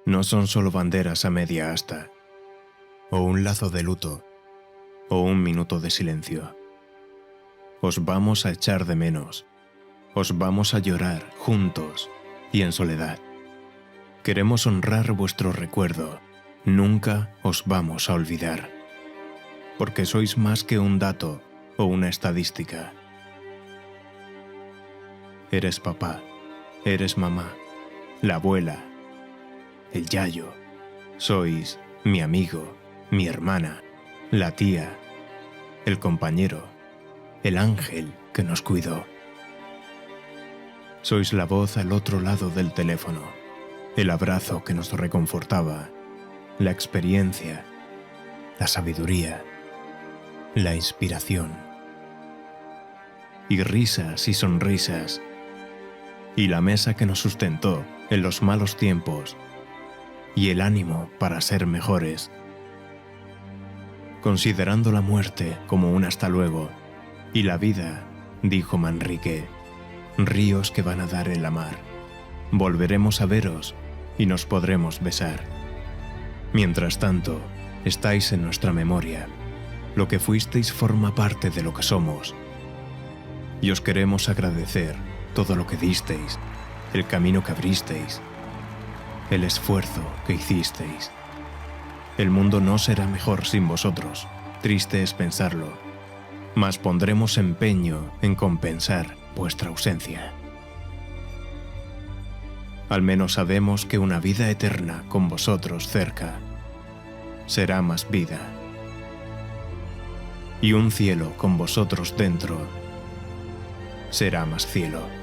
no son solo banderas a media asta, o un lazo de luto, o un minuto de silencio. Os vamos a echar de menos, os vamos a llorar juntos y en soledad. Queremos honrar vuestro recuerdo, nunca os vamos a olvidar, porque sois más que un dato o una estadística. Eres papá, eres mamá, la abuela, el yayo. Sois mi amigo, mi hermana, la tía, el compañero, el ángel que nos cuidó. Sois la voz al otro lado del teléfono, el abrazo que nos reconfortaba, la experiencia, la sabiduría, la inspiración. Y risas y sonrisas, y la mesa que nos sustentó en los malos tiempos, y el ánimo para ser mejores. Considerando la muerte como un hasta luego, y la vida, dijo Manrique, ríos que van a dar en la mar. Volveremos a veros y nos podremos besar. Mientras tanto, estáis en nuestra memoria. Lo que fuisteis forma parte de lo que somos. Y os queremos agradecer todo lo que disteis, el camino que abristeis, el esfuerzo que hicisteis. El mundo no será mejor sin vosotros, triste es pensarlo, mas pondremos empeño en compensar vuestra ausencia. Al menos sabemos que una vida eterna con vosotros cerca será más vida, y un cielo con vosotros dentro será más cielo.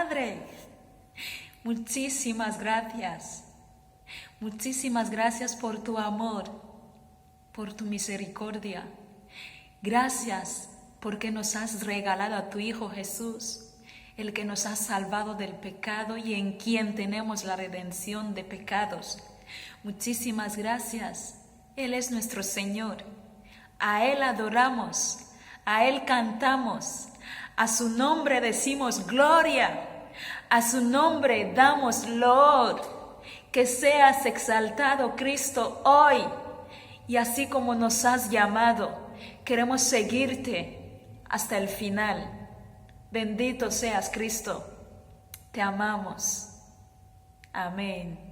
Padre, muchísimas gracias. Muchísimas gracias por tu amor, por tu misericordia. Gracias porque nos has regalado a tu Hijo Jesús, el que nos ha salvado del pecado y en quien tenemos la redención de pecados. Muchísimas gracias. Él es nuestro Señor. A Él adoramos, a Él cantamos, a su nombre decimos gloria, a su nombre damos loor. Que seas exaltado, Cristo, hoy. Y así como nos has llamado, queremos seguirte hasta el final. Bendito seas, Cristo. Te amamos. Amén.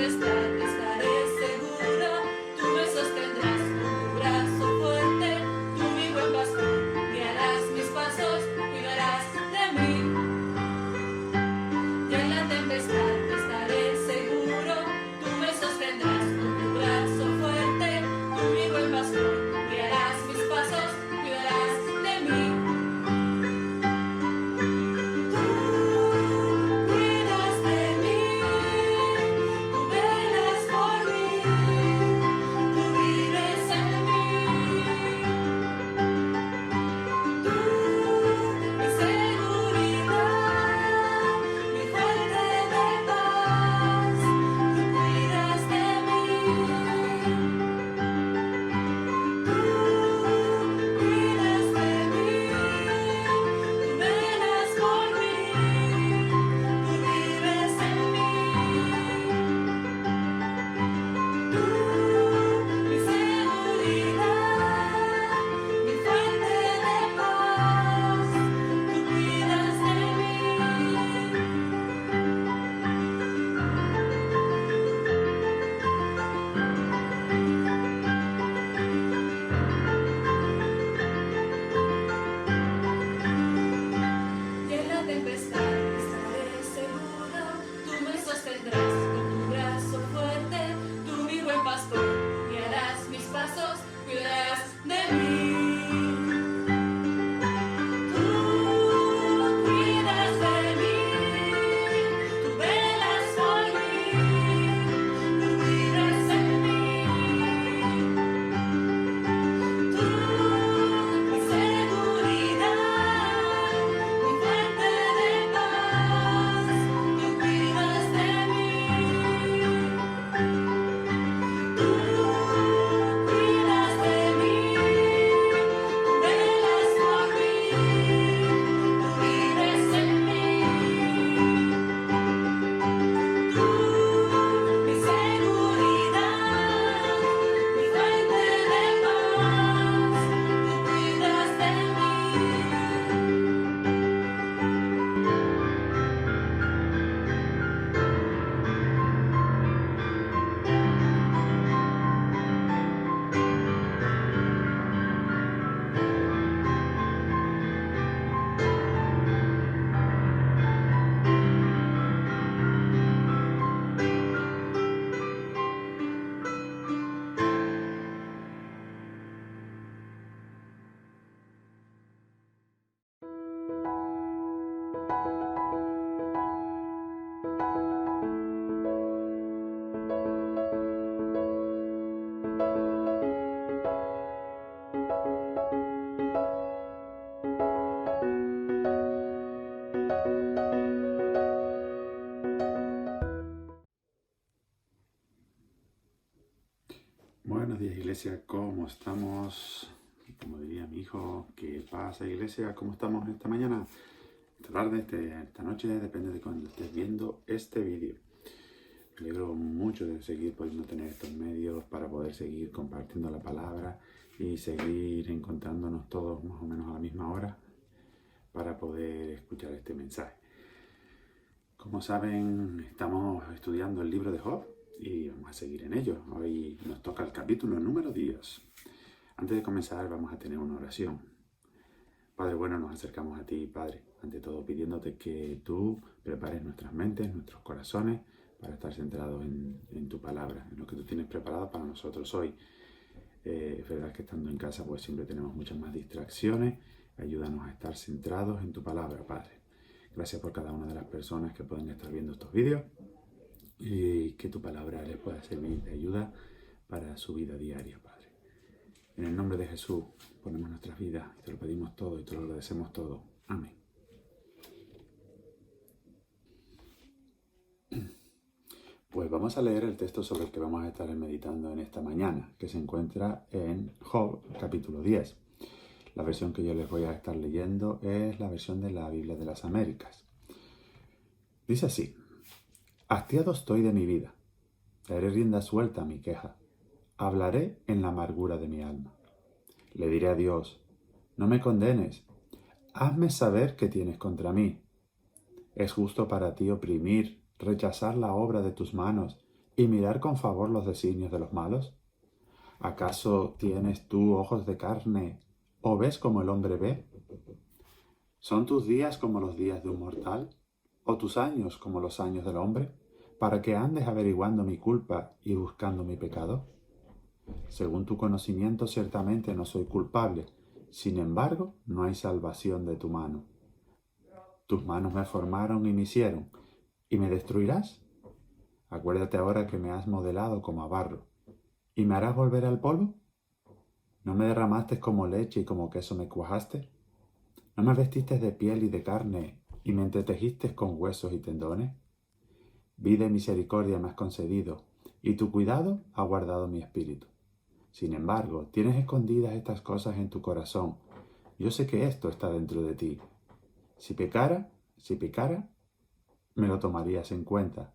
tempestad estaré seguro, tú me sostendrás con tu brazo fuerte, tú mi buen pastor, guiarás mis pasos, cuidarás de mí. Y en la tempestad estaré seguro, tú me sostendrás con tu brazo fuerte, tú mi buen pastor, guiarás mis pasos, cuidarás de mí. Tú cuidas de mí, tú velas por mí, tú vives en mí. Tú, mi seguridad, mi fuente de paz, tú cuidas de mí. Tú cuidas de mí, tú velas por mí, tú vives en mí. Tú, mi seguridad, mi fuente de paz, tú cuidas de mí. Y en la tempestad estaré seguro, tú me sostendrás con tu brazo fuerte, tú mi buen pastor, guiarás mis pasos, cuidarás de mí. Tú cuidas de mí, tú velas por mí, tú vives en mí. Tú, mi seguridad, mi fuente de paz, tú cuidas de mí. Tú cuidas de mí, tú velas por mí, tú vives en mí. Tú, mi seguridad, mi fuente de paz, tú cuidas de mí. Buenos días, iglesia, ¿cómo estamos? Como diría mi hijo, ¿qué pasa, iglesia? ¿Cómo estamos esta mañana? Esta tarde, esta noche, depende de cuando estés viendo este vídeo. Me alegro mucho de seguir pudiendo tener estos medios para poder seguir compartiendo la palabra y seguir encontrándonos todos más o menos a la misma hora para poder escuchar este mensaje. Como saben, estamos estudiando el libro de Job y vamos a seguir en ello. Hoy nos toca el capítulo número 10. Antes de comenzar vamos a tener una oración. Padre bueno, nos acercamos a ti, Padre, ante todo pidiéndote que tú prepares nuestras mentes, nuestros corazones para estar centrados en tu palabra, en lo que tú tienes preparado para nosotros hoy. Es verdad que estando en casa pues siempre tenemos muchas más distracciones. Ayúdanos a estar centrados en tu palabra, Padre. Gracias por cada una de las personas que pueden estar viendo estos vídeos y que tu palabra les pueda servir de ayuda para su vida diaria, Padre. En el nombre de Jesús ponemos nuestras vidas y te lo pedimos todo y te lo agradecemos todo. Amén. Pues vamos a leer el texto sobre el que vamos a estar meditando en esta mañana, que se encuentra en Job, capítulo 10. La versión que yo les voy a estar leyendo es la versión de la Biblia de las Américas. Dice así: hastiado estoy de mi vida, daré rienda suelta a mi queja, hablaré en la amargura de mi alma. Le diré a Dios: no me condenes, hazme saber qué tienes contra mí. Es justo para ti oprimir, rechazar la obra de tus manos, y mirar con favor los designios de los malos? ¿Acaso tienes tú ojos de carne o ves como el hombre ve? ¿Son tus días como los días de un mortal? ¿O tus años como los años del hombre? ¿Para que andes averiguando mi culpa y buscando mi pecado? Según tu conocimiento, ciertamente no soy culpable. Sin embargo, no hay salvación de tu mano. Tus manos me formaron y me hicieron, ¿y me destruirás? Acuérdate ahora que me has modelado como a barro, ¿y me harás volver al polvo? ¿No me derramaste como leche y como queso me cuajaste? ¿No me vestiste de piel y de carne y me entretejiste con huesos y tendones? Vida y misericordia me has concedido, y tu cuidado ha guardado mi espíritu. Sin embargo, tienes escondidas estas cosas en tu corazón. Yo sé que esto está dentro de ti. Si pecara, me lo tomarías en cuenta,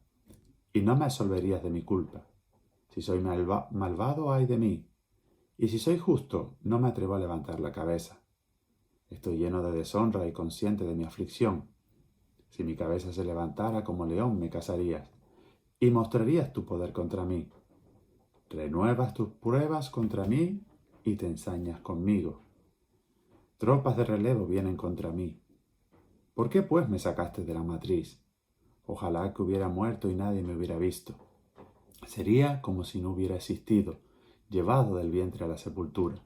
y no me absolverías de mi culpa. Si soy malvado, ay de mí, y si soy justo, no me atrevo a levantar la cabeza. Estoy lleno de deshonra y consciente de mi aflicción. Si mi cabeza se levantara como león, me cazarías, y mostrarías tu poder contra mí. Renuevas tus pruebas contra mí y te ensañas conmigo. Tropas de relevo vienen contra mí. ¿Por qué pues me sacaste de la matriz? Ojalá que hubiera muerto y nadie me hubiera visto. Sería como si no hubiera existido, llevado del vientre a la sepultura.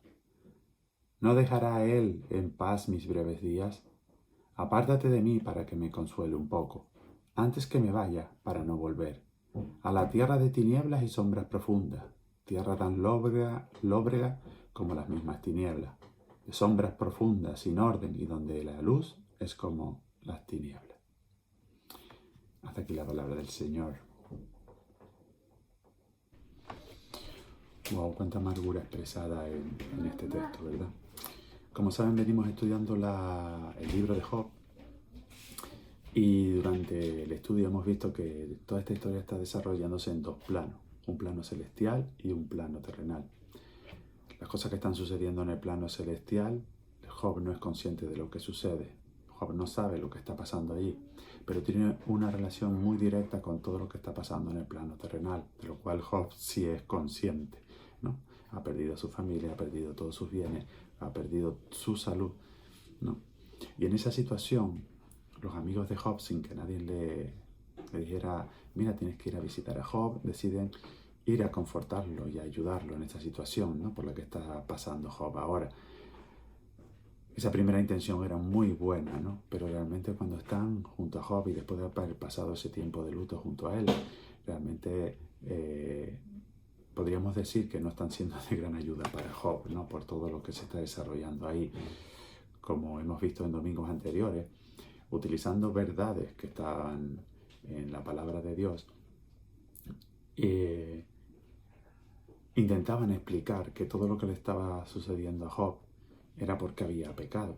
¿No dejará Él en paz mis breves días? Apártate de mí para que me consuele un poco, antes que me vaya para no volver. A la tierra de tinieblas y sombras profundas, tierra tan lóbrega como las mismas tinieblas, de sombras profundas sin orden y donde la luz es como las tinieblas. Hasta aquí la palabra del Señor. Wow, cuánta amargura expresada en este texto, ¿verdad? Como saben, venimos estudiando el libro de Job. Y durante el estudio hemos visto que toda esta historia está desarrollándose en dos planos, un plano celestial y un plano terrenal. Las cosas que están sucediendo en el plano celestial, Job no es consciente de lo que sucede, Job no sabe lo que está pasando ahí, pero tiene una relación muy directa con todo lo que está pasando en el plano terrenal, de lo cual Job sí es consciente, ¿no? Ha perdido a su familia, ha perdido todos sus bienes, ha perdido su salud, ¿no? Y en esa situación, los amigos de Job, sin que nadie le dijera, mira, tienes que ir a visitar a Job, deciden ir a confortarlo y a ayudarlo en esta situación, ¿no? Por la que está pasando Job ahora. Esa primera intención era muy buena, ¿no? Pero realmente cuando están junto a Job y después de haber pasado ese tiempo de luto junto a él, realmente podríamos decir que no están siendo de gran ayuda para Job, ¿no? Por todo lo que se está desarrollando ahí. Como hemos visto en domingos anteriores, utilizando verdades que estaban en la palabra de Dios, intentaban explicar que todo lo que le estaba sucediendo a Job era porque había pecado,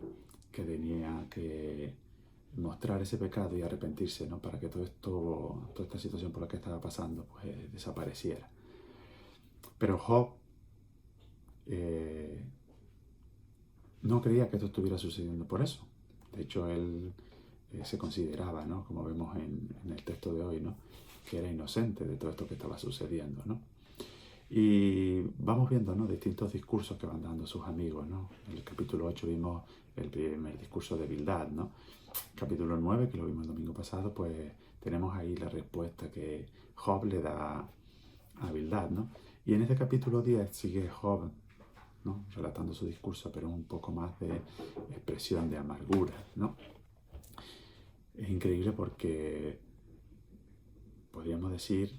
que tenía que mostrar ese pecado y arrepentirse, ¿no? Para que toda esta situación por la que estaba pasando pues desapareciera. Pero Job no creía que esto estuviera sucediendo por eso. De hecho, él se consideraba, ¿no? Como vemos en el texto de hoy, ¿no? Que era inocente de todo esto que estaba sucediendo, ¿no? Y vamos viendo, ¿no? Distintos discursos que van dando sus amigos, ¿no? En el capítulo 8 vimos el primer discurso de Bildad, ¿no? Capítulo 9, que lo vimos el domingo pasado, pues tenemos ahí la respuesta que Job le da a Bildad, ¿no? Y en este capítulo 10 sigue Job, ¿no? Relatando su discurso, pero un poco más de expresión de amargura, ¿no? Es increíble porque podríamos decir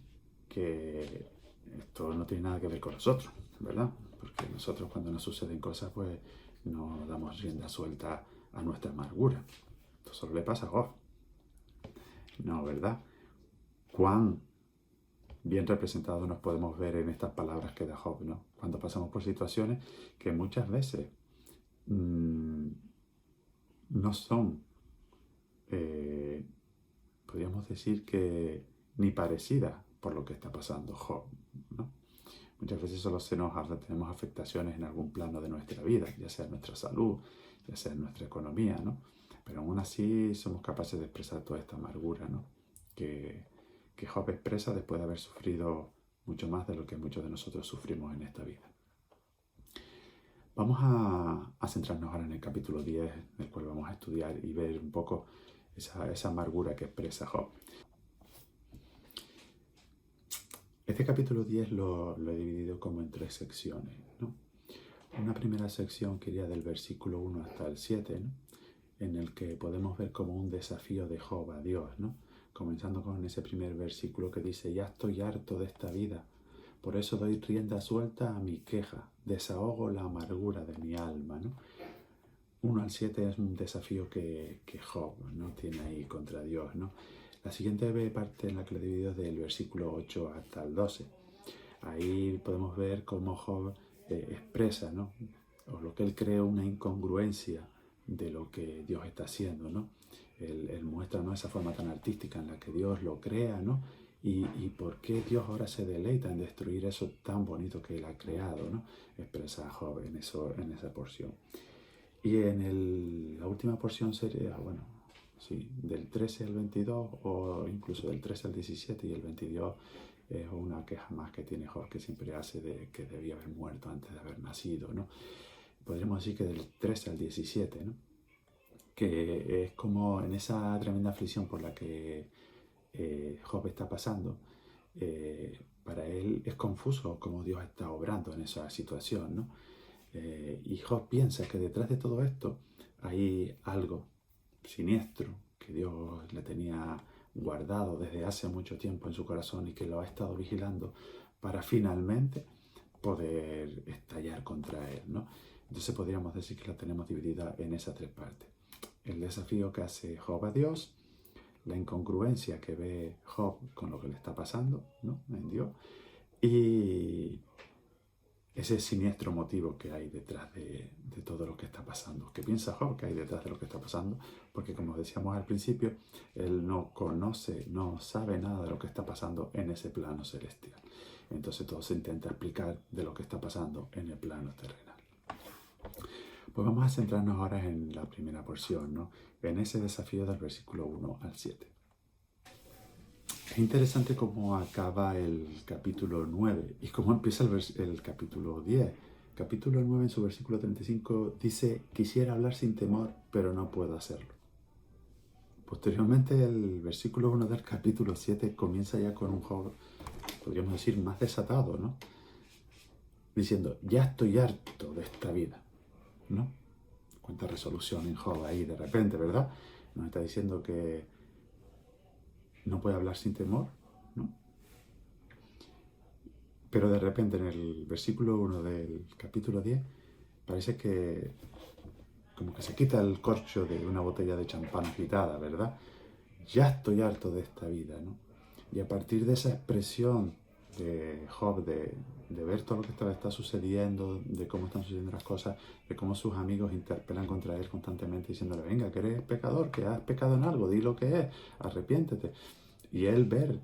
que esto no tiene nada que ver con nosotros, ¿verdad? Porque nosotros cuando nos suceden cosas, pues no damos rienda suelta a nuestra amargura. Esto solo le pasa a Job. No, ¿verdad? Cuán bien representados nos podemos ver en estas palabras que da Job, ¿no? Cuando pasamos por situaciones que muchas veces no son, podríamos decir que ni parecidas por lo que está pasando Job, ¿no? Muchas veces solo tenemos afectaciones en algún plano de nuestra vida, ya sea en nuestra salud, ya sea en nuestra economía, ¿no? Pero aún así somos capaces de expresar toda esta amargura, ¿no? que que Job expresa después de haber sufrido mucho más de lo que muchos de nosotros sufrimos en esta vida. Vamos a centrarnos ahora en el capítulo 10, en el cual vamos a estudiar y ver un poco esa amargura que expresa Job. Este capítulo 10 lo he dividido como en 3 secciones, ¿no? Una primera sección que iría del versículo 1 hasta el 7, ¿no? En el que podemos ver como un desafío de Job a Dios, ¿no? Comenzando con ese primer versículo que dice: ya estoy harto de esta vida, por eso doy rienda suelta a mi queja, desahogo la amargura de mi alma, ¿no? 1 al 7 es un desafío que Job, ¿no?, tiene ahí contra Dios, ¿no? La siguiente parte en la que lo he dividido es del versículo 8 hasta el 12. Ahí podemos ver cómo Job expresa, ¿no?, o lo que él cree una incongruencia de lo que Dios está haciendo, ¿no? Él muestra, ¿no?, esa forma tan artística en la que Dios lo crea, ¿no? Y por qué Dios ahora se deleita en destruir eso tan bonito que Él ha creado, ¿no? Expresa Job en esa porción. Y en la última porción sería, bueno, sí, del 13 al 22, o incluso del 13 al 17, y el 22 es una queja más que tiene Job, que siempre hace de que debía haber muerto antes de haber nacido, ¿no? Podríamos decir que del 13 al 17, ¿no?, que es como en esa tremenda aflicción por la que Job está pasando, para él es confuso cómo Dios está obrando en esa situación, ¿no? Y Job piensa que detrás de todo esto hay algo siniestro que Dios le tenía guardado desde hace mucho tiempo en su corazón y que lo ha estado vigilando para finalmente poder estallar contra él, ¿no? Entonces podríamos decir que la tenemos dividida en esas 3 partes. El desafío que hace Job a Dios, la incongruencia que ve Job con lo que le está pasando, ¿no?, en Dios, y ese siniestro motivo que hay detrás de todo lo que está pasando. ¿Qué piensa Job que hay detrás de lo que está pasando? Porque, como decíamos al principio, él no conoce, no sabe nada de lo que está pasando en ese plano celestial. Entonces todo se intenta explicar de lo que está pasando en el plano terrenal. Pues vamos a centrarnos ahora en la primera porción, ¿no?, en ese desafío del versículo 1 al 7. Es interesante cómo acaba el capítulo 9 y cómo empieza el capítulo 10. Capítulo 9, en su versículo 35, dice: quisiera hablar sin temor, pero no puedo hacerlo. Posteriormente, el versículo 1 del capítulo 7 comienza ya con un Job, podríamos decir, más desatado, ¿no?, diciendo: ya estoy harto de esta vida, ¿no? Cuánta resolución en Job ahí de repente, ¿verdad? Nos está diciendo que no puede hablar sin temor, ¿no? Pero de repente en el versículo 1 del capítulo 10 parece que como que se quita el corcho de una botella de champán agitada, ¿verdad? Ya estoy harto de esta vida, ¿no? Y a partir de esa expresión de Job, de ver todo lo que está sucediendo, de cómo están sucediendo las cosas, de cómo sus amigos interpelan contra él constantemente diciéndole: venga, que eres pecador, que has pecado en algo, di lo que es, arrepiéntete. Y él ver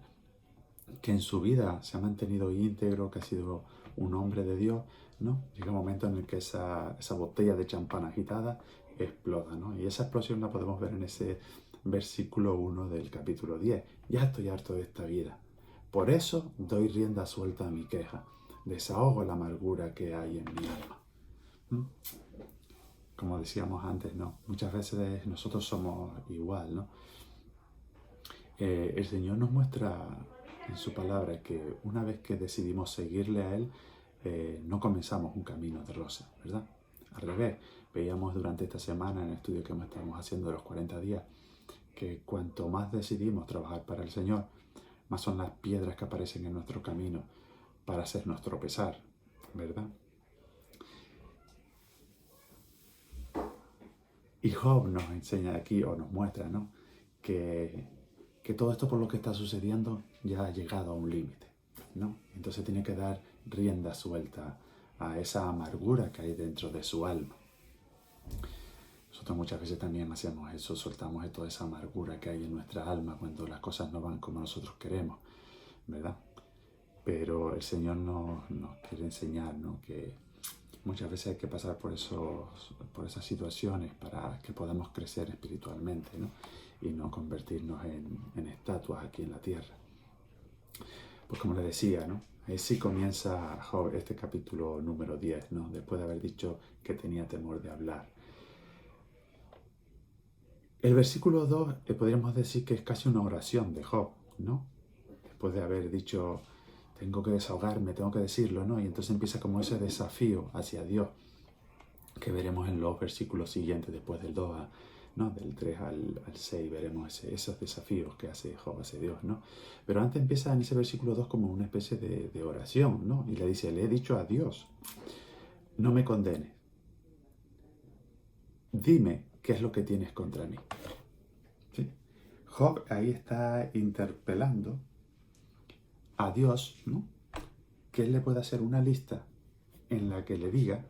que en su vida se ha mantenido íntegro, que ha sido un hombre de Dios, ¿no? Llega un momento en el que esa botella de champán agitada explota, ¿no? Y esa explosión la podemos ver en ese versículo 1 del capítulo 10. Ya estoy harto de esta vida. Por eso doy rienda suelta a mi queja. Desahogo la amargura que hay en mi alma. ¿Mm? Como decíamos antes, ¿no?, muchas veces nosotros somos igual, ¿no? El Señor nos muestra en su palabra que una vez que decidimos seguirle a Él, no comenzamos un camino de rosa, ¿verdad? Al revés, veíamos durante esta semana en el estudio que estamos haciendo de los 40 días, que cuanto más decidimos trabajar para el Señor, más son las piedras que aparecen en nuestro camino para hacernos tropezar, ¿verdad? Y Job nos enseña aquí, o nos muestra, ¿no?, que todo esto por lo que está sucediendo ya ha llegado a un límite, ¿no? Entonces tiene que dar rienda suelta a esa amargura que hay dentro de su alma. Nosotros muchas veces también hacemos eso, soltamos toda esa amargura que hay en nuestra alma cuando las cosas no van como nosotros queremos, ¿verdad? Pero el Señor nos quiere enseñar, ¿no?, que muchas veces hay que pasar por esas situaciones para que podamos crecer espiritualmente, ¿no?, y no convertirnos en estatuas aquí en la tierra. Pues como les decía, ¿no? Ahí sí comienza Job, este capítulo número 10, ¿no? Después de haber dicho que tenía temor de hablar. El versículo 2 podríamos decir que es casi una oración de Job, ¿no? Después de haber dicho, tengo que desahogarme, tengo que decirlo, ¿no? Y entonces empieza como ese desafío hacia Dios, que veremos en los versículos siguientes, después del 2, ¿no? Del 3 al 6, veremos esos desafíos que hace Job hacia Dios, ¿no? Pero antes empieza en ese versículo 2 como una especie de oración, ¿no? Y le dice, le he dicho a Dios, no me condenes, dime qué es lo que tienes contra mí. ¿Sí? Job ahí está interpelando a Dios, ¿no? Que él le pueda hacer una lista en la que le diga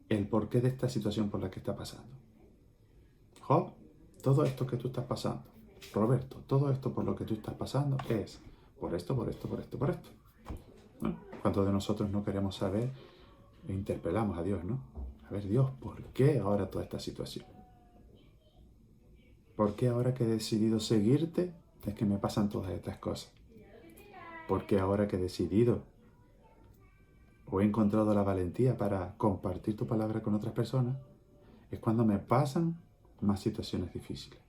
el porqué de esta situación por la que está pasando. Job, todo esto que tú estás pasando, Roberto, todo esto por lo que tú estás pasando es por esto, por esto, por esto, por esto. ¿No? ¿Cuántos de nosotros no queremos saber e interpelamos a Dios, ¿no? A ver, Dios, ¿por qué ahora toda esta situación? ¿Por qué ahora que he decidido seguirte es que me pasan todas estas cosas? ¿Por qué ahora que he decidido o he encontrado la valentía para compartir tu palabra con otras personas es cuando me pasan más situaciones difíciles?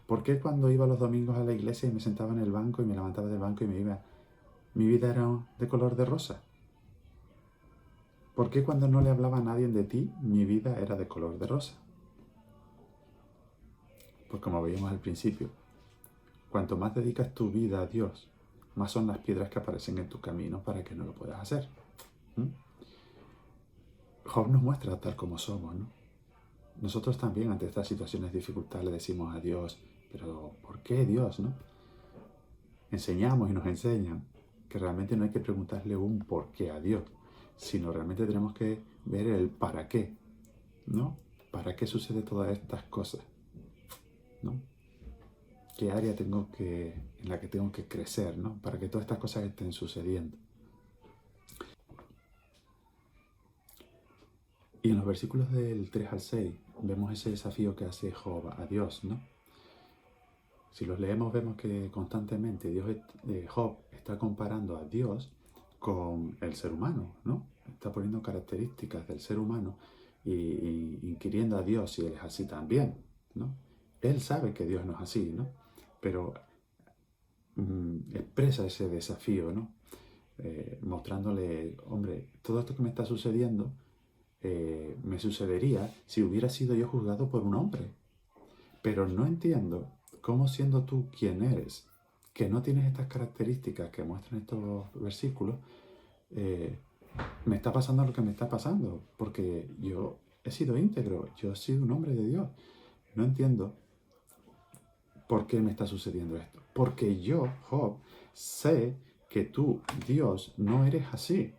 ¿Por qué cuando iba los domingos a la iglesia y me sentaba en el banco y me levantaba del banco y me iba, mi vida era de color de rosa? ¿Por qué cuando no le hablaba a nadie de ti, mi vida era de color de rosa? Pues como veíamos al principio, cuanto más dedicas tu vida a Dios, más son las piedras que aparecen en tu camino para que no lo puedas hacer. Job nos muestra tal como somos, ¿no? Nosotros también ante estas situaciones de dificultad le decimos a Dios, pero ¿por qué Dios, no? Enseñamos y nos enseñan que realmente no hay que preguntarle un por qué a Dios, sino realmente tenemos que ver el para qué, ¿no? ¿Para qué sucede todas estas cosas? ¿No? ¿Qué área en la que tengo que crecer, ¿no? Para que todas estas cosas estén sucediendo. Y en los versículos del 3 al 6 vemos ese desafío que hace Job a Dios, ¿no? Si los leemos vemos que constantemente Job está comparando a Dios con el ser humano, ¿no? Está poniendo características del ser humano y inquiriendo a Dios si él es así también, ¿no? Él sabe que Dios no es así, ¿no? Pero expresa ese desafío, ¿no? Mostrándole, hombre, todo esto que me está sucediendo me sucedería si hubiera sido yo juzgado por un hombre. Pero no entiendo cómo siendo tú quien eres, que no tienes estas características que muestran estos versículos, me está pasando lo que me está pasando, porque yo he sido íntegro, yo he sido un hombre de Dios. No entiendo por qué me está sucediendo esto. Porque yo, Job, sé que tú, Dios, no eres así.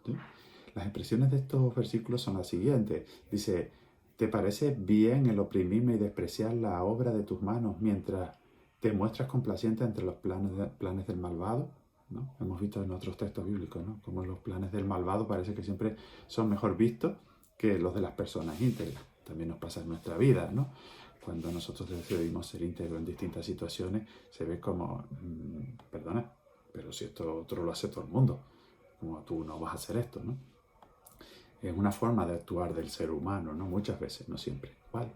¿Sí? Las expresiones de estos versículos son las siguientes. Dice, ¿te parece bien el oprimirme y despreciar la obra de tus manos mientras te muestras complaciente entre los planes del malvado? ¿No? Hemos visto en otros textos bíblicos, ¿no? Cómo los planes del malvado parece que siempre son mejor vistos que los de las personas íntegras. También nos pasa en nuestra vida, ¿no? Cuando nosotros decidimos ser íntegros en distintas situaciones, se ve como, perdona, pero si esto otro lo hace todo el mundo, como tú no vas a hacer esto, ¿no? Es una forma de actuar del ser humano, ¿no? Muchas veces, no siempre. ¿Vale?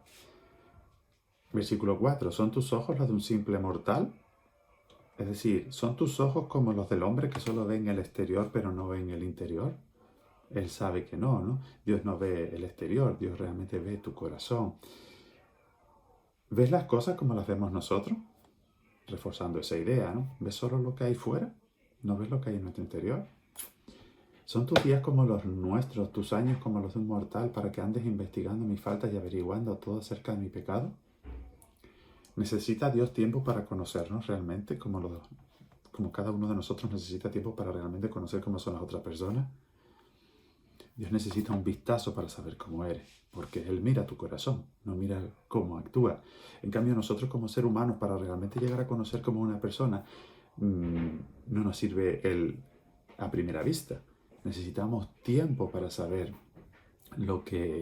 Versículo 4. ¿Son tus ojos los de un simple mortal? Es decir, ¿son tus ojos como los del hombre que solo ven el exterior pero no ven el interior? Él sabe que no, ¿no? Dios no ve el exterior, Dios realmente ve tu corazón. ¿Ves las cosas como las vemos nosotros? Reforzando esa idea, ¿no? ¿Ves solo lo que hay fuera? ¿No ves lo que hay en nuestro interior? ¿Son tus días como los nuestros, tus años como los de un mortal, para que andes investigando mis faltas y averiguando todo acerca de mi pecado? ¿Necesita Dios tiempo para conocernos realmente, como cada uno de nosotros necesita tiempo para realmente conocer cómo son las otras personas? Dios necesita un vistazo para saber cómo eres, porque Él mira tu corazón, no mira cómo actúa. En cambio, nosotros como seres humanos, para realmente llegar a conocer como una persona, no nos sirve a primera vista. Necesitamos tiempo para saber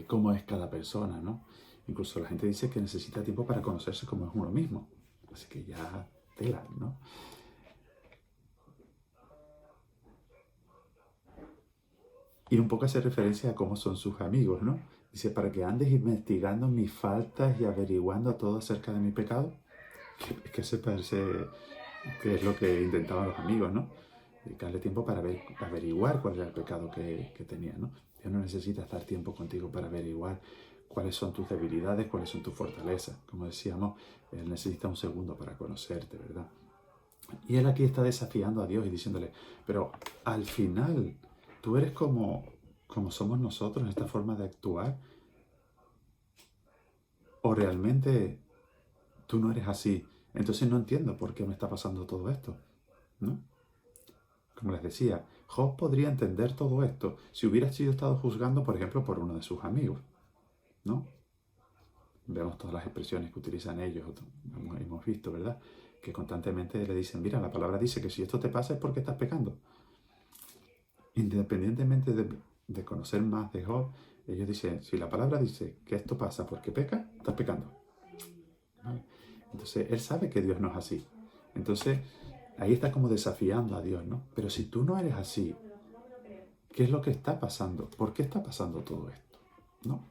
cómo es cada persona, ¿no? Incluso la gente dice que necesita tiempo para conocerse como es uno mismo. Así que ya tela, ¿no? Y un poco hace referencia a cómo son sus amigos, ¿no? Dice, para que andes investigando mis faltas y averiguando todo acerca de mi pecado. Que se parece que es lo que intentaban los amigos, ¿no? Dedicarle tiempo para averiguar cuál era el pecado que tenía, ¿no? Dios no necesita estar tiempo contigo para averiguar cuáles son tus debilidades, cuáles son tus fortalezas. Como decíamos, Él necesita un segundo para conocerte, ¿verdad? Y Él aquí está desafiando a Dios y diciéndole, pero al final, tú eres como somos nosotros, esta forma de actuar, o realmente tú no eres así. Entonces no entiendo por qué me está pasando todo esto, ¿no? Como les decía, Job podría entender todo esto si hubiera sido estado juzgando, por ejemplo, por uno de sus amigos, ¿no? Vemos todas las expresiones que utilizan ellos, hemos visto, ¿verdad? Que constantemente le dicen, mira, la palabra dice que si esto te pasa es porque estás pecando. Independientemente de conocer más de Job, ellos dicen, si la palabra dice que esto pasa porque peca, estás pecando. ¿Vale? Entonces, él sabe que Dios no es así. Entonces, ahí está como desafiando a Dios, ¿no? Pero si tú no eres así, ¿qué es lo que está pasando? ¿Por qué está pasando todo esto? ¿No?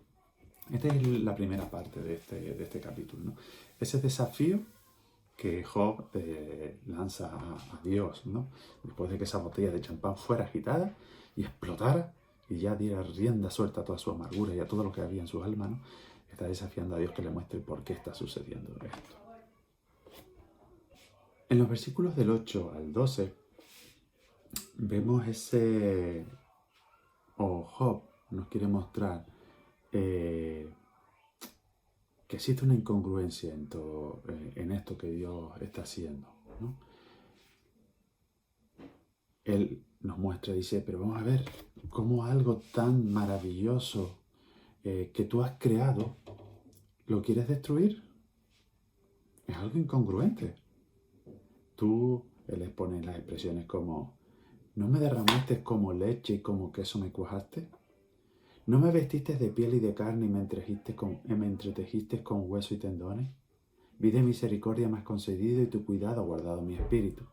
Esta es la primera parte de este capítulo, ¿no? Ese desafío que Job lanza a Dios, ¿no? Después de que esa botella de champán fuera agitada y explotara y ya diera rienda suelta a toda su amargura y a todo lo que había en su alma, ¿no? Está desafiando a Dios que le muestre por qué está sucediendo esto. En los versículos del 8 al 12 vemos Job nos quiere mostrar que existe una incongruencia en esto que Dios está haciendo, ¿no? Él nos muestra, dice, pero vamos a ver cómo algo tan maravilloso que tú has creado, ¿lo quieres destruir? Es algo incongruente. Él les pone las expresiones como, ¿no me derramaste como leche y como queso me cuajaste? ¿No me vestiste de piel y de carne y me entretejiste con hueso y tendones? Vi de misericordia me has concedido y tu cuidado ha guardado mi espíritu.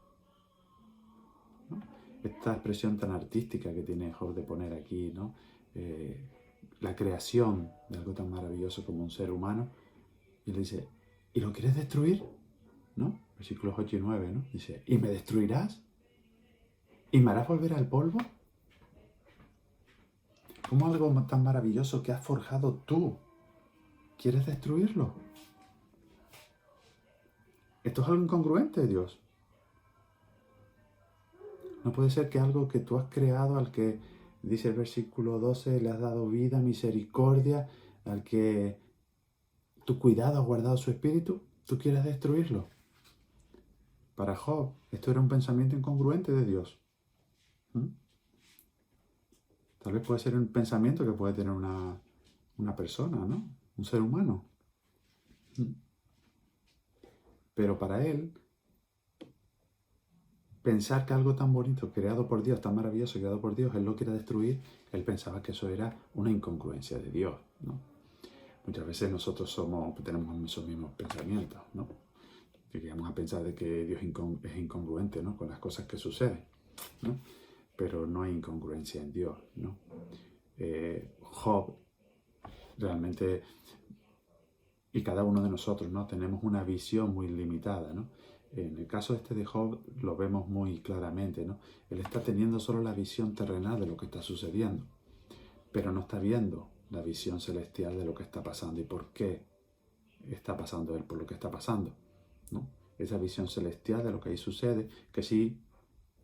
¿No? Esta expresión tan artística que tiene Job de poner aquí, ¿no? La creación de algo tan maravilloso como un ser humano. Y le dice, ¿y lo quieres destruir? ¿No? Versículos 8 y 9, ¿no? Dice, ¿y me destruirás? ¿Y me harás volver al polvo? ¿Cómo algo tan maravilloso que has forjado tú, quieres destruirlo? Esto es algo incongruente, Dios. No puede ser que algo que tú has creado, al que, dice el versículo 12, le has dado vida, misericordia, al que tu cuidado ha guardado su espíritu, tú quieres destruirlo. Para Job, esto era un pensamiento incongruente de Dios. Tal vez puede ser un pensamiento que puede tener una persona, ¿no? Un ser humano. Pero para él, pensar que algo tan bonito, creado por Dios, tan maravilloso, creado por Dios, él lo quiere destruir, él pensaba que eso era una incongruencia de Dios, ¿no? Muchas veces nosotros tenemos esos mismos pensamientos, ¿no? Que llegamos a pensar de que Dios es incongruente, ¿no? Con las cosas que suceden, ¿no? Pero no hay incongruencia en Dios, ¿no? Job realmente, y cada uno de nosotros, ¿no? Tenemos una visión muy limitada, ¿no? En el caso de Job lo vemos muy claramente, ¿no? Él está teniendo solo la visión terrenal de lo que está sucediendo, pero no está viendo la visión celestial de lo que está pasando y por qué está pasando él por lo que está pasando, ¿no? Esa visión celestial de lo que ahí sucede, que sí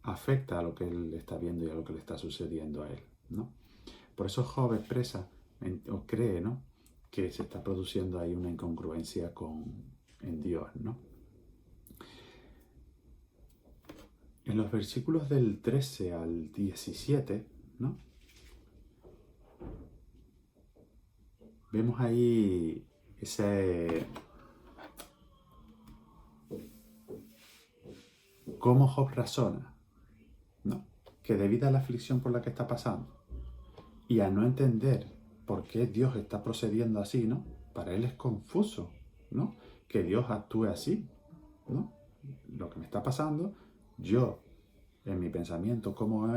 afecta a lo que él está viendo y a lo que le está sucediendo a él, ¿no? Por eso Job expresa o cree, ¿no? Que se está produciendo ahí una incongruencia en Dios, ¿no? En los versículos del 13 al 17, ¿no? Vemos ahí cómo Job razona, ¿no? Que debido a la aflicción por la que está pasando y a no entender por qué Dios está procediendo así, ¿no? Para él es confuso, ¿no? Que Dios actúe así, ¿no? Lo está pasando, yo, en mi pensamiento, cómo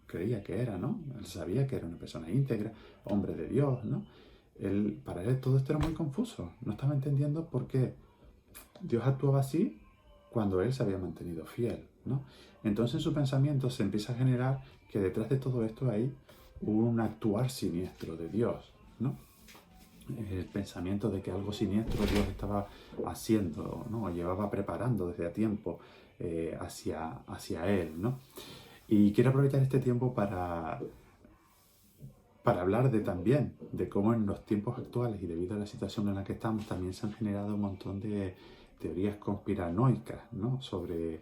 creía que era, ¿no? Él sabía que era una persona íntegra, hombre de Dios, ¿no? Para él todo esto era muy confuso. No estaba entendiendo por qué Dios actuaba así cuando él se había mantenido fiel, ¿no? Entonces en su pensamiento se empieza a generar que detrás de todo esto hay un actuar siniestro de Dios, ¿no? El pensamiento de que algo siniestro Dios estaba haciendo, ¿no? O llevaba preparando desde a tiempo hacia él, ¿no? Y quiero aprovechar este tiempo para hablar también de cómo en los tiempos actuales y debido a la situación en la que estamos también se han generado un montón de teorías conspiranoicas, ¿no? Sobre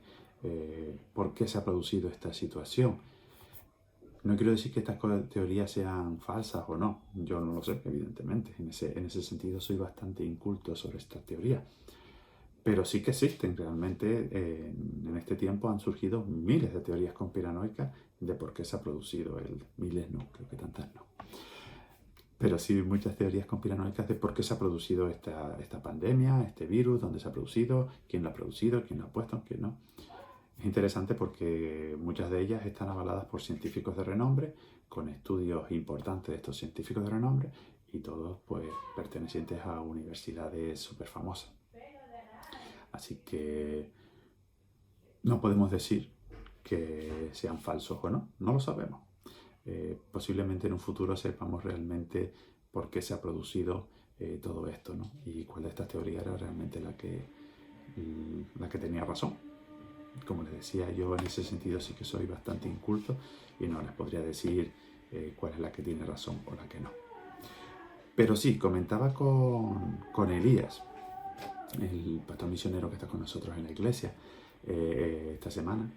por qué se ha producido esta situación. No quiero decir que estas teorías sean falsas o no, yo no lo sé, evidentemente. En ese sentido soy bastante inculto sobre estas teorías. Pero sí que existen realmente, en este tiempo han surgido miles de teorías conspiranoicas de por qué se ha producido miles no, creo que tantas no. Pero sí muchas teorías conspiranoicas de por qué se ha producido esta pandemia, este virus, dónde se ha producido, quién lo ha producido, quién lo ha puesto, quién no. Es interesante porque muchas de ellas están avaladas por científicos de renombre, con estudios importantes de estos científicos de renombre y todos pues pertenecientes a universidades súper famosas. Así que no podemos decir que sean falsos o no, no lo sabemos. Posiblemente en un futuro sepamos realmente por qué se ha producido todo esto, ¿no? Y cuál de estas teorías era realmente la que tenía razón. Como les decía, yo en ese sentido sí que soy bastante inculto y no les podría decir cuál es la que tiene razón o la que no. Pero sí, comentaba con Elías, el pastor misionero que está con nosotros en la iglesia esta semana,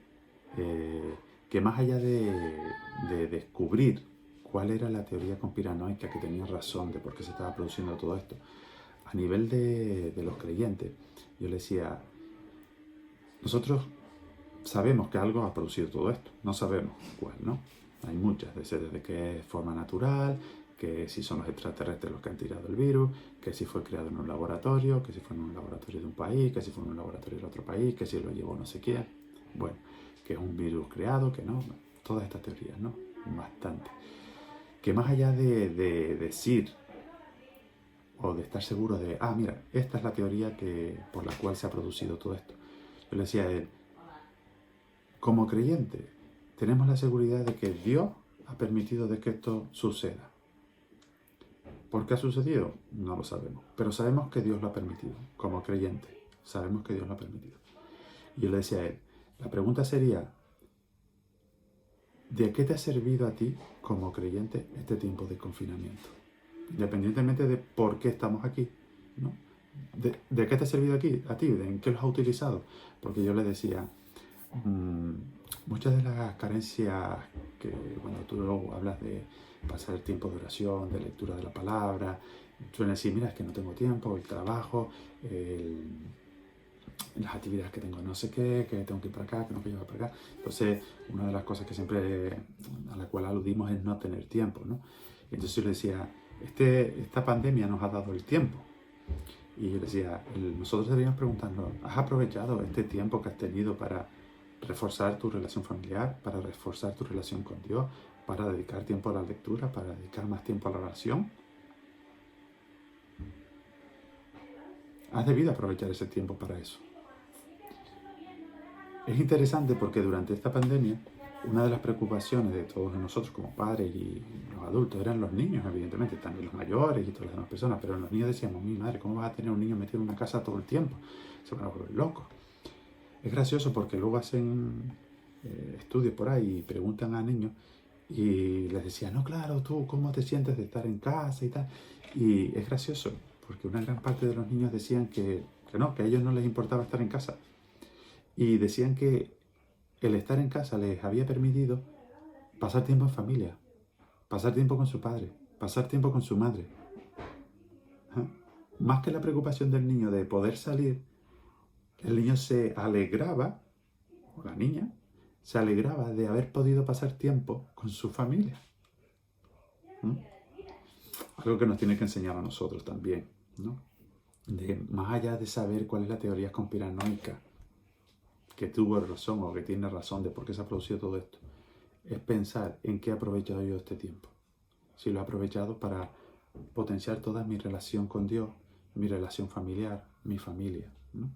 que más allá de descubrir cuál era la teoría conspiranoica que tenía razón de por qué se estaba produciendo todo esto, a nivel de los creyentes, yo le decía, nosotros sabemos que algo ha producido todo esto, no sabemos cuál, ¿no? Hay muchas, desde que es forma natural, que si son los extraterrestres los que han tirado el virus, que si fue creado en un laboratorio, que si fue en un laboratorio de un país, que si fue en un laboratorio de otro país, que si lo llevó no sé quién. Bueno, que es un virus creado, que no, todas estas teorías, ¿no? Bastante. Que más allá de decir o de estar seguro de, mira, esta es la teoría por la cual se ha producido todo esto. Yo le decía a él, como creyente, tenemos la seguridad de que Dios ha permitido de que esto suceda. ¿Por qué ha sucedido? No lo sabemos. Pero sabemos que Dios lo ha permitido. Como creyente, sabemos que Dios lo ha permitido. Y yo le decía a él, la pregunta sería, ¿de qué te ha servido a ti como creyente este tiempo de confinamiento? Independientemente de por qué estamos aquí, ¿no? ¿De qué te ha servido aquí, a ti? ¿En qué lo has utilizado? Porque yo le decía, muchas de las carencias que cuando tú hablas de pasar el tiempo de oración, de lectura de la palabra, suelen decir, mira, es que no tengo tiempo, el trabajo, las actividades que tengo no sé qué, que tengo que ir para acá, que tengo que llevar para acá. Entonces, una de las cosas que siempre a la cual aludimos es no tener tiempo, ¿no? Y entonces yo le decía, esta pandemia nos ha dado el tiempo. Y yo le decía, nosotros deberíamos preguntarnos, ¿has aprovechado este tiempo que has tenido para reforzar tu relación familiar, para reforzar tu relación con Dios, para dedicar tiempo a la lectura, para dedicar más tiempo a la oración? Has debido aprovechar ese tiempo para eso. Es interesante porque durante esta pandemia, una de las preocupaciones de todos nosotros como padres y los adultos eran los niños, evidentemente, también los mayores y todas las demás personas, pero los niños decíamos, mi madre, ¿cómo vas a tener un niño metido en una casa todo el tiempo? Se van a volver locos. Es gracioso porque luego hacen estudios por ahí y preguntan a niños y les decían, no, claro, tú, ¿cómo te sientes de estar en casa y tal? Y es gracioso porque una gran parte de los niños decían que no, que a ellos no les importaba estar en casa. Y decían que el estar en casa les había permitido pasar tiempo en familia, pasar tiempo con su padre, pasar tiempo con su madre. Más que la preocupación del niño de poder salir, el niño se alegraba, o la niña, se alegraba de haber podido pasar tiempo con su familia. Algo que nos tiene que enseñar a nosotros también, ¿no? Más allá de saber cuál es la teoría conspiranoica, que tuvo razón o que tiene razón de por qué se ha producido todo esto, es pensar en qué he aprovechado yo este tiempo. Si lo he aprovechado para potenciar toda mi relación con Dios, mi relación familiar, mi familia, ¿no?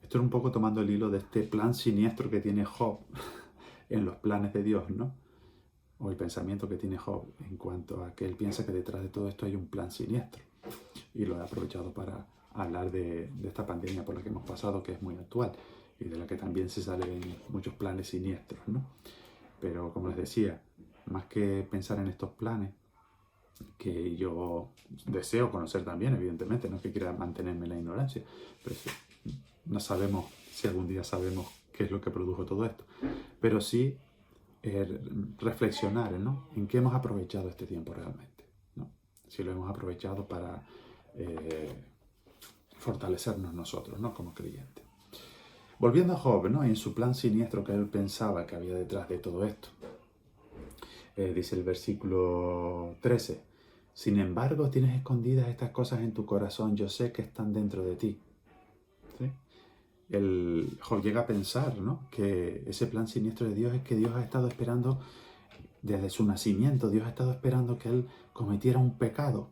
Esto es un poco tomando el hilo de este plan siniestro que tiene Job en los planes de Dios, ¿no? O el pensamiento que tiene Job en cuanto a que él piensa que detrás de todo esto hay un plan siniestro. Y lo he aprovechado para hablar de esta pandemia por la que hemos pasado, que es muy actual, y de la que también se salen muchos planes siniestros, ¿no? Pero como les decía, más que pensar en estos planes, que yo deseo conocer también, evidentemente, no es que quiera mantenerme en la ignorancia, pero no sabemos si algún día sabemos qué es lo que produjo todo esto, pero sí reflexionar, ¿no? En qué hemos aprovechado este tiempo realmente, ¿no? Si lo hemos aprovechado para fortalecernos nosotros, ¿no? Como creyentes. Volviendo a Job, ¿no? En su plan siniestro que él pensaba que había detrás de todo esto. Dice el versículo 13, sin embargo tienes escondidas estas cosas en tu corazón, yo sé que están dentro de ti. ¿Sí? Job llega a pensar, ¿no? Que ese plan siniestro de Dios es que Dios ha estado esperando desde su nacimiento, Dios ha estado esperando que él cometiera un pecado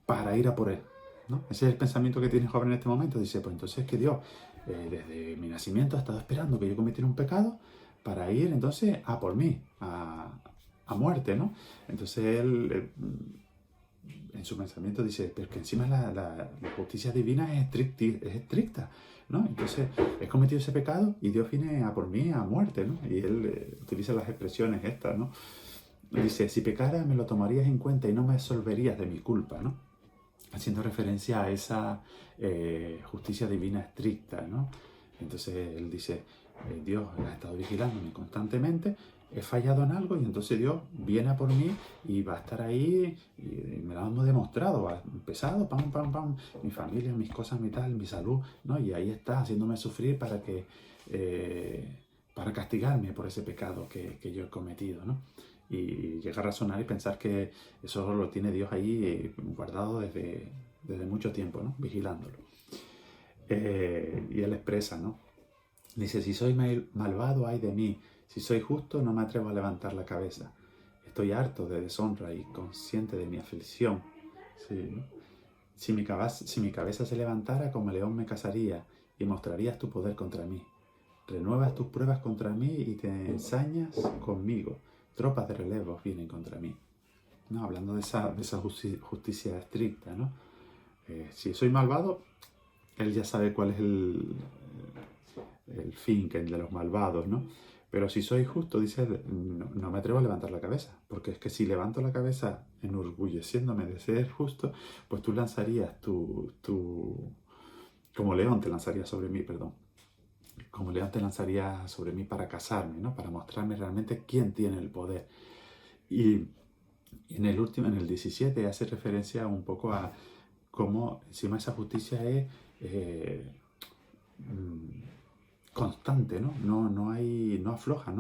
para ir a por él, ¿no? Ese es el pensamiento que tiene Job en este momento. Dice, pues entonces que Dios desde mi nacimiento ha estado esperando que yo cometiera un pecado para ir entonces a por mí, a muerte, ¿no? Entonces él en su pensamiento dice, pero que encima la justicia divina es estricta, ¿no? Entonces he cometido ese pecado y Dios viene a por mí a muerte, ¿no? Y él utiliza las expresiones estas, ¿no? Dice, si pecara me lo tomarías en cuenta y no me absolverías de mi culpa, ¿no? Haciendo referencia a esa justicia divina estricta, ¿no? Entonces él dice, Dios ha estado vigilándome constantemente, he fallado en algo y entonces Dios viene a por mí y va a estar ahí y me lo hemos demostrado, ha empezado, pam, pam, pam, mi familia, mis cosas, mi tal, mi salud, ¿no? Y ahí está, haciéndome sufrir para castigarme por ese pecado que yo he cometido, ¿no? Y llega a razonar y pensar que eso lo tiene Dios ahí guardado desde mucho tiempo, ¿no? Vigilándolo. Y él expresa, ¿no? Dice, si soy malvado, ay de mí. Si soy justo, no me atrevo a levantar la cabeza. Estoy harto de deshonra y consciente de mi aflicción. Sí, ¿no? Si mi cabeza se levantara, como león me cazaría y mostrarías tu poder contra mí. Renuevas tus pruebas contra mí y te ensañas conmigo. Tropas de relevos vienen contra mí. ¿No? Hablando de esa justicia estricta, ¿no? Si soy malvado, él ya sabe cuál es el fin que es de los malvados, ¿no? Pero si soy justo, dice, no me atrevo a levantar la cabeza, porque es que si levanto la cabeza enorgulleciéndome de ser justo, pues tú lanzarías como león te lanzarías sobre mí, perdón. Como león te lanzaría sobre mí para cazarme, ¿no? Para mostrarme realmente quién tiene el poder. Y en el 17, hace referencia un poco a cómo encima esa justicia es constante, ¿no? No afloja.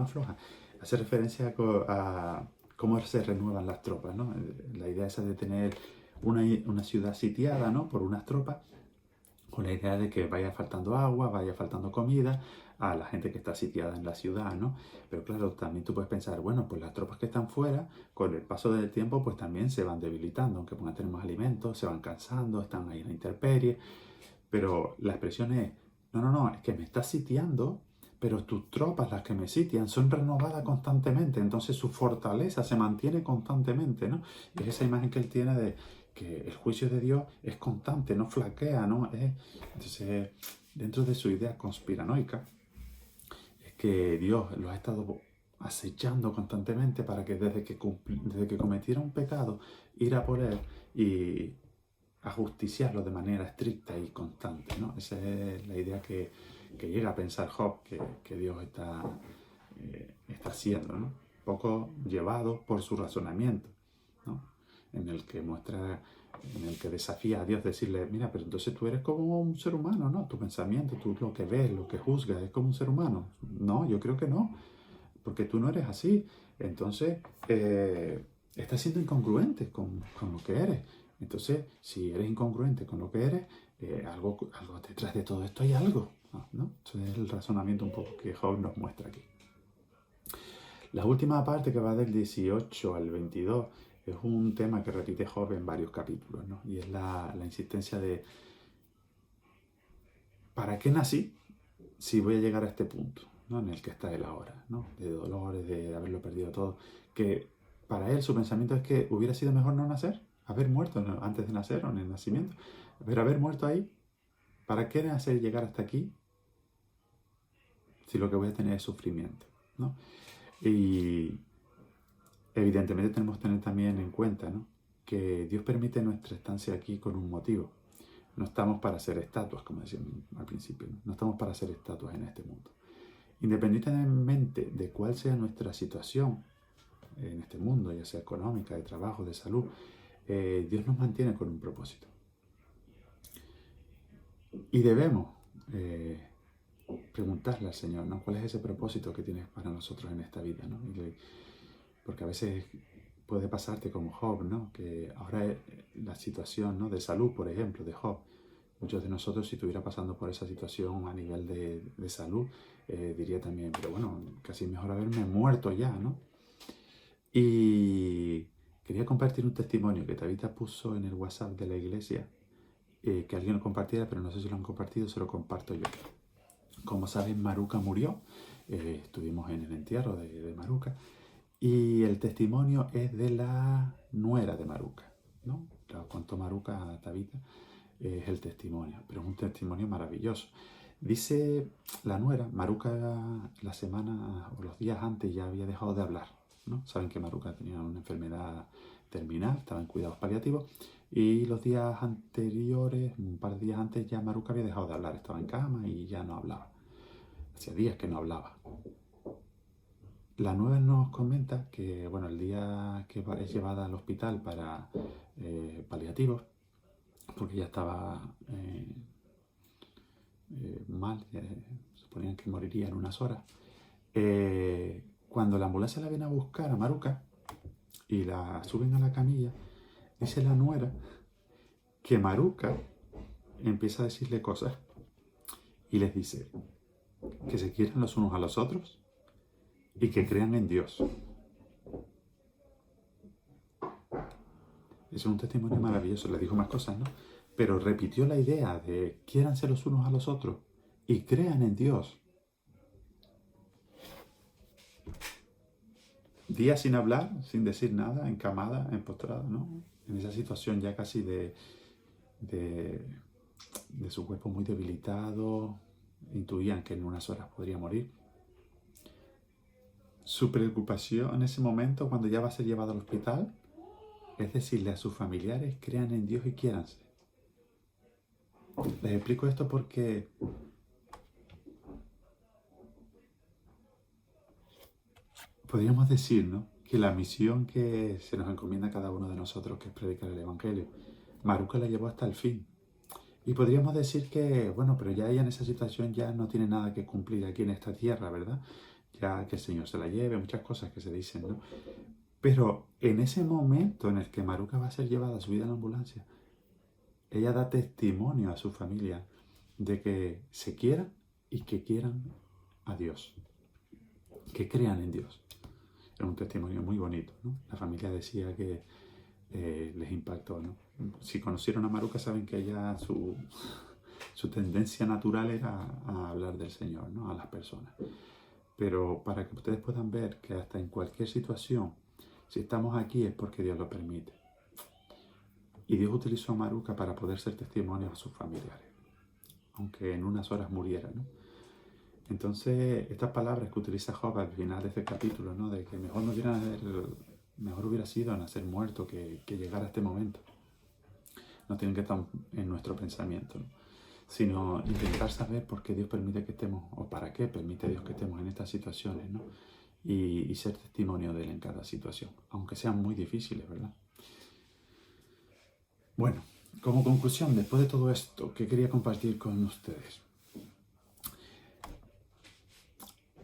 Hace referencia a cómo se renuevan las tropas, ¿no? La idea esa de tener una ciudad sitiada, ¿no? Por unas tropas, con la idea de que vaya faltando agua, vaya faltando comida a la gente que está sitiada en la ciudad, ¿no? Pero claro, también tú puedes pensar, bueno, pues las tropas que están fuera, con el paso del tiempo, pues también se van debilitando, aunque puedan tener más alimentos, se van cansando, están ahí en la intemperie, pero la expresión es, no, es que me estás sitiando, pero tus tropas, las que me sitian, son renovadas constantemente, entonces su fortaleza se mantiene constantemente, ¿no? Y es esa imagen que él tiene de que el juicio de Dios es constante, no flaquea, ¿no? Entonces, dentro de su idea conspiranoica, es que Dios lo ha estado acechando constantemente para que desde que cometiera un pecado, ir a por él y ajusticiarlo de manera estricta y constante, ¿no? Esa es la idea que llega a pensar Job que Dios está haciendo, ¿no? Un poco llevado por su razonamiento, ¿no? En el que desafía a Dios, decirle, mira, pero entonces tú eres como un ser humano, ¿no? Tu pensamiento, tú lo que ves, lo que juzgas, es como un ser humano. No, yo creo que no, porque tú no eres así. Entonces, estás siendo incongruente con lo que eres. Entonces, si eres incongruente con lo que eres, algo detrás de todo esto hay algo, ¿no? Eso es el razonamiento un poco que Job nos muestra aquí. La última parte, que va del 18 al 22, es un tema que repite Job en varios capítulos, ¿no? Y es la insistencia de ¿para qué nací si voy a llegar a este punto, ¿no? En el que está él ahora, ¿no? De dolores, de haberlo perdido todo. Que para él su pensamiento es que hubiera sido mejor no nacer, haber muerto antes de nacer o en el nacimiento. Pero haber muerto ahí, ¿para qué nacer y llegar hasta aquí si lo que voy a tener es sufrimiento, ¿no? Y evidentemente tenemos que tener también en cuenta, ¿no?, que Dios permite nuestra estancia aquí con un motivo. No estamos para ser estatuas, como decíamos al principio, ¿no? No estamos para ser estatuas en este mundo. Independientemente de cuál sea nuestra situación en este mundo, ya sea económica, de trabajo, de salud, Dios nos mantiene con un propósito. Y debemos preguntarle al Señor, ¿no?, ¿cuál es ese propósito que tienes para nosotros en esta vida, ¿no? Porque a veces puede pasarte como Job, ¿no?, que ahora la situación, ¿no?, de salud, por ejemplo, de Job, muchos de nosotros, si estuviera pasando por esa situación a nivel de salud, diría también, pero bueno, casi mejor haberme muerto ya, ¿no? Y quería compartir un testimonio que Tabitha puso en el WhatsApp de la iglesia, que alguien lo compartiera, pero no sé si lo han compartido, se lo comparto yo. Como saben, Maruca murió, estuvimos en el entierro de Maruca, y el testimonio es de la nuera de Maruca, ¿no? Lo contó Maruca a Tabitha, es el testimonio, pero es un testimonio maravilloso. Dice la nuera, Maruca la semana o los días antes ya había dejado de hablar, ¿no? Saben que Maruca tenía una enfermedad terminal, estaba en cuidados paliativos, y los días anteriores, un par de días antes, ya Maruca había dejado de hablar, estaba en cama y ya no hablaba. Hacía días que no hablaba. La nueva nos comenta que, bueno, el día que es llevada al hospital para paliativos, porque ya estaba mal, suponían que moriría en unas horas, cuando la ambulancia la viene a buscar a Maruca y la suben a la camilla, dice la nuera que Maruca empieza a decirle cosas y les dice que se quieran los unos a los otros y que crean en Dios. Es un testimonio maravilloso. Les dijo más cosas, ¿no? Pero repitió la idea de quiéranse los unos a los otros y crean en Dios. Días sin hablar, sin decir nada, encamada, empostrada, ¿no? En esa situación ya casi de su cuerpo muy debilitado, intuían que en unas horas podría morir. Su preocupación en ese momento, cuando ya va a ser llevado al hospital, es decirle a sus familiares, crean en Dios y quiéranse. Les explico esto porque podríamos decir, ¿no?, que la misión que se nos encomienda a cada uno de nosotros, que es predicar el Evangelio, Maruca la llevó hasta el fin. Y podríamos decir que, bueno, pero ya ella en esa situación ya no tiene nada que cumplir aquí en esta tierra, ¿verdad? Ya que el Señor se la lleve, muchas cosas que se dicen, ¿no? Pero en ese momento en el que Maruca va a ser llevada, subida en la ambulancia, ella da testimonio a su familia de que se quieran y que quieran a Dios, que crean en Dios. Es un testimonio muy bonito, ¿no? La familia decía que les impactó, ¿no? Si conocieron a Maruca saben que ella, su tendencia natural era a hablar del Señor, ¿no?, a las personas. Pero para que ustedes puedan ver que hasta en cualquier situación, si estamos aquí es porque Dios lo permite. Y Dios utilizó a Maruca para poder ser testimonio a sus familiares, aunque en unas horas muriera, ¿no? Entonces, estas palabras que utiliza Job al final de este capítulo, ¿no?, de que mejor hubiera sido nacer muerto que llegar a este momento, no tienen que estar en nuestro pensamiento, ¿no?, sino intentar saber por qué Dios permite que estemos, o para qué permite Dios que estemos en estas situaciones, ¿no?, y ser testimonio de Él en cada situación, aunque sean muy difíciles, ¿verdad? Bueno, como conclusión, después de todo esto, ¿qué quería compartir con ustedes?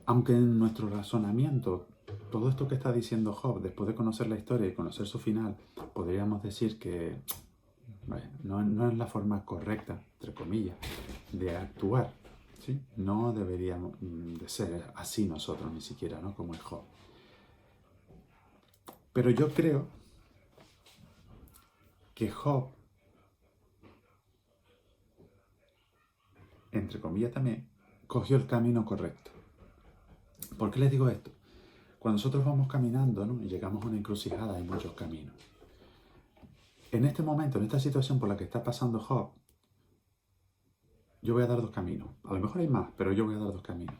Aunque en nuestro razonamiento, todo esto que está diciendo Job, después de conocer la historia y conocer su final, podríamos decir que ¿vale? No es la forma correcta, entre comillas, de actuar, ¿sí? No deberíamos de ser así nosotros, ni siquiera, ¿no? Como es Job. Pero yo creo que Job, entre comillas también, cogió el camino correcto. ¿Por qué les digo esto? Cuando nosotros vamos caminando, ¿no? Y llegamos a una encrucijada, hay muchos caminos. En este momento, en esta situación por la que está pasando Job, yo voy a dar dos caminos. A lo mejor hay más, pero yo voy a dar dos caminos.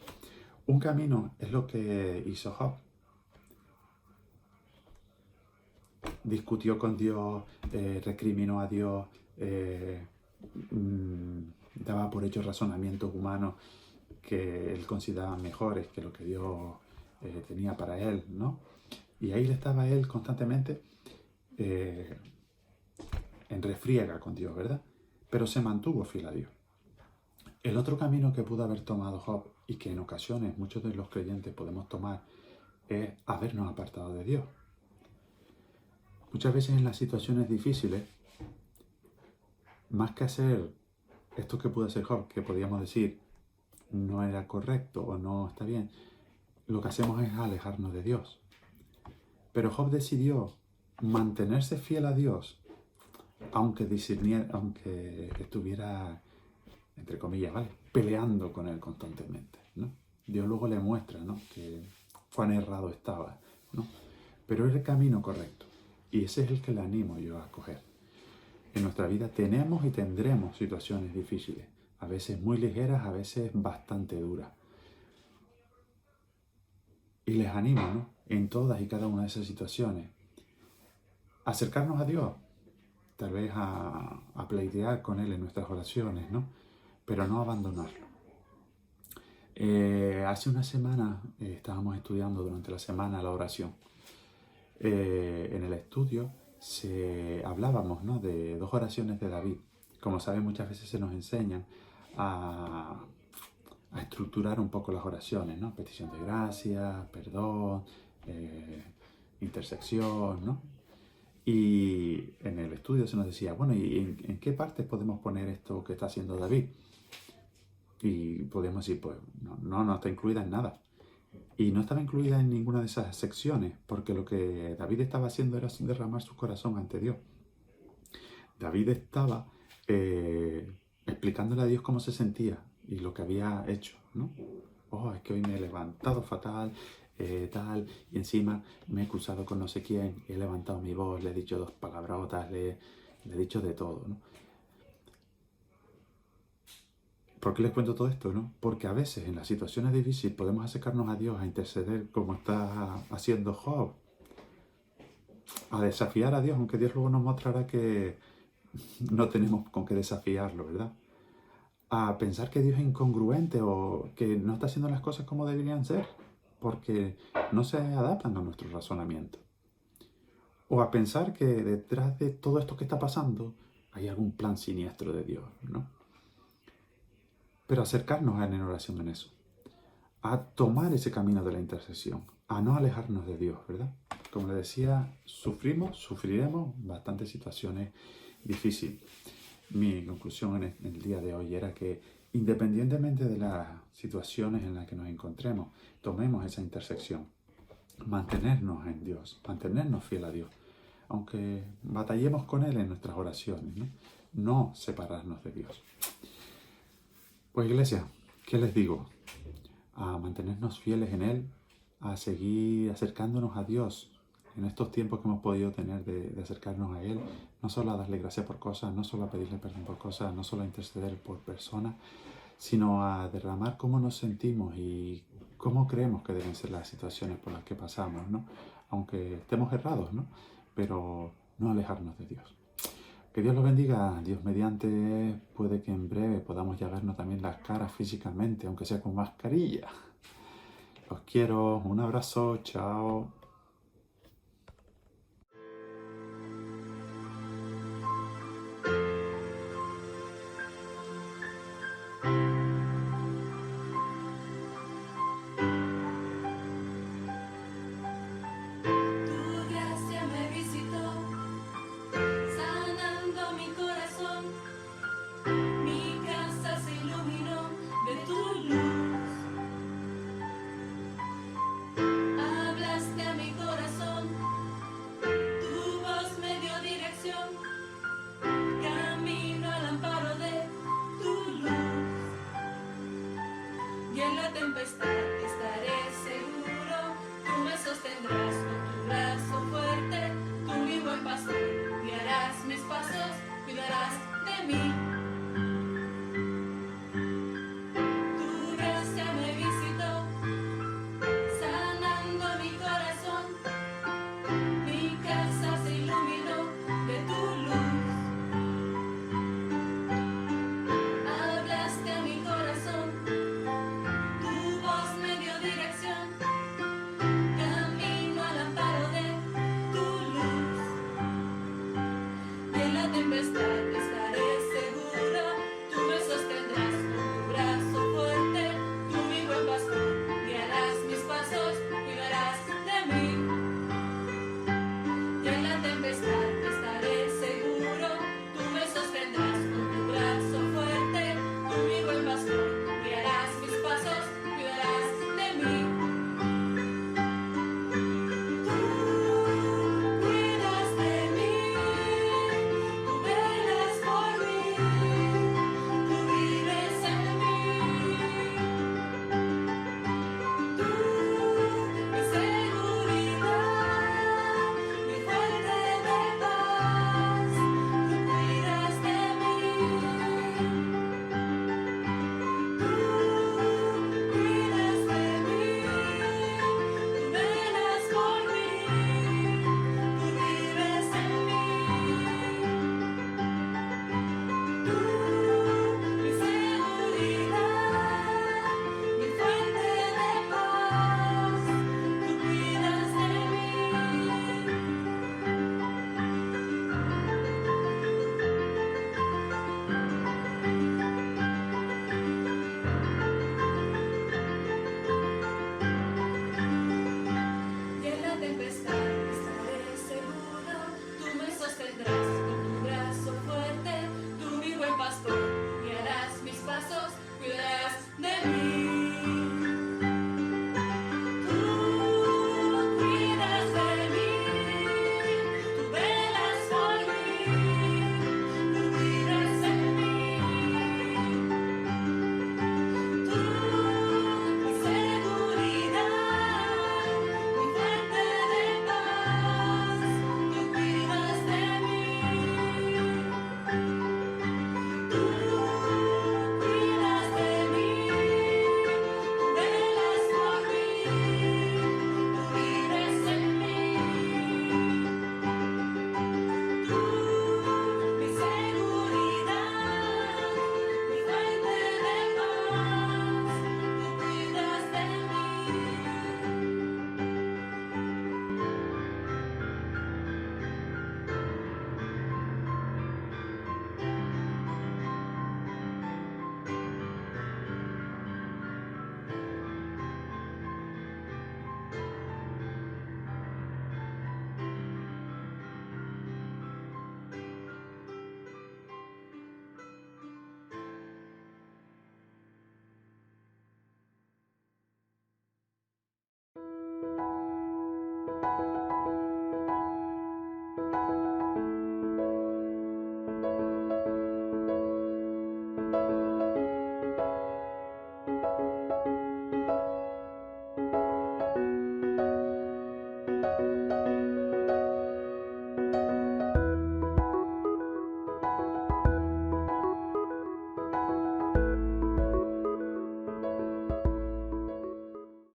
Un camino es lo que hizo Job. Discutió con Dios, recriminó a Dios, daba por hecho razonamientos humanos que él consideraba mejores que lo que Dios tenía para él, ¿no? Y ahí estaba él constantemente en refriega con Dios, ¿verdad? Pero se mantuvo fiel a Dios. El otro camino que pudo haber tomado Job, y que en ocasiones muchos de los creyentes podemos tomar, es habernos apartado de Dios. Muchas veces en las situaciones difíciles, más que hacer esto que pudo hacer Job, que podríamos decir no era correcto o no está bien, lo que hacemos es alejarnos de Dios. Pero Job decidió mantenerse fiel a Dios, aunque estuviera, entre comillas, ¿vale?, peleando con él constantemente, ¿no? Dios luego le muestra, ¿no?, que cuán errado estaba, ¿no? Pero es el camino correcto. Y ese es el que le animo yo a coger. En nuestra vida tenemos y tendremos situaciones difíciles, a veces muy ligeras, a veces bastante duras. Y les animo, ¿no?, en todas y cada una de esas situaciones, a acercarnos a Dios, tal vez a pleitear con Él en nuestras oraciones, ¿no?, pero no abandonarlo. Hace una semana estábamos estudiando durante la semana la oración. En el estudio hablábamos, ¿no?, de dos oraciones de David. Como saben, muchas veces se nos enseñan a estructurar un poco las oraciones, ¿no? Petición de gracia, perdón, intersección, ¿no? Y en el estudio se nos decía, bueno, ¿y en qué partes podemos poner esto que está haciendo David? Y podemos decir, pues no está incluida en nada. Y no estaba incluida en ninguna de esas secciones, porque lo que David estaba haciendo era derramar su corazón ante Dios. David estaba explicándole a Dios cómo se sentía y lo que había hecho, ¿no? Oh, es que hoy me he levantado fatal, tal, y encima me he cruzado con no sé quién, he levantado mi voz, le he dicho dos palabrotas, le he dicho de todo, ¿no? ¿Por qué les cuento todo esto, no? Porque a veces en las situaciones difíciles podemos acercarnos a Dios a interceder como está haciendo Job, a desafiar a Dios, aunque Dios luego nos mostrará que no tenemos con qué desafiarlo, ¿verdad? A pensar que Dios es incongruente o que no está haciendo las cosas como deberían ser, porque no se adaptan a nuestro razonamiento. O a pensar que detrás de todo esto que está pasando hay algún plan siniestro de Dios, ¿no? Pero acercarnos a Él en oración en eso, a tomar ese camino de la intercesión, a no alejarnos de Dios, ¿verdad? Como le decía, sufriremos bastantes situaciones difíciles. Mi conclusión en el día de hoy era que independientemente de las situaciones en las que nos encontremos, tomemos esa intersección, mantenernos en Dios, mantenernos fiel a Dios, aunque batallemos con Él en nuestras oraciones, ¿no? No separarnos de Dios. Pues iglesia, ¿qué les digo? A mantenernos fieles en Él, a seguir acercándonos a Dios en estos tiempos que hemos podido tener de acercarnos a Él, no solo a darle gracias por cosas, no solo a pedirle perdón por cosas, no solo a interceder por personas, sino a derramar cómo nos sentimos y cómo creemos que deben ser las situaciones por las que pasamos, ¿no? Aunque estemos errados, ¿no? Pero no alejarnos de Dios. Que Dios los bendiga, Dios mediante, puede que en breve podamos ya vernos también las caras físicamente, aunque sea con mascarilla. Los quiero, un abrazo, chao. Tu gracia me visitó, sanando mi corazón. la tempestad.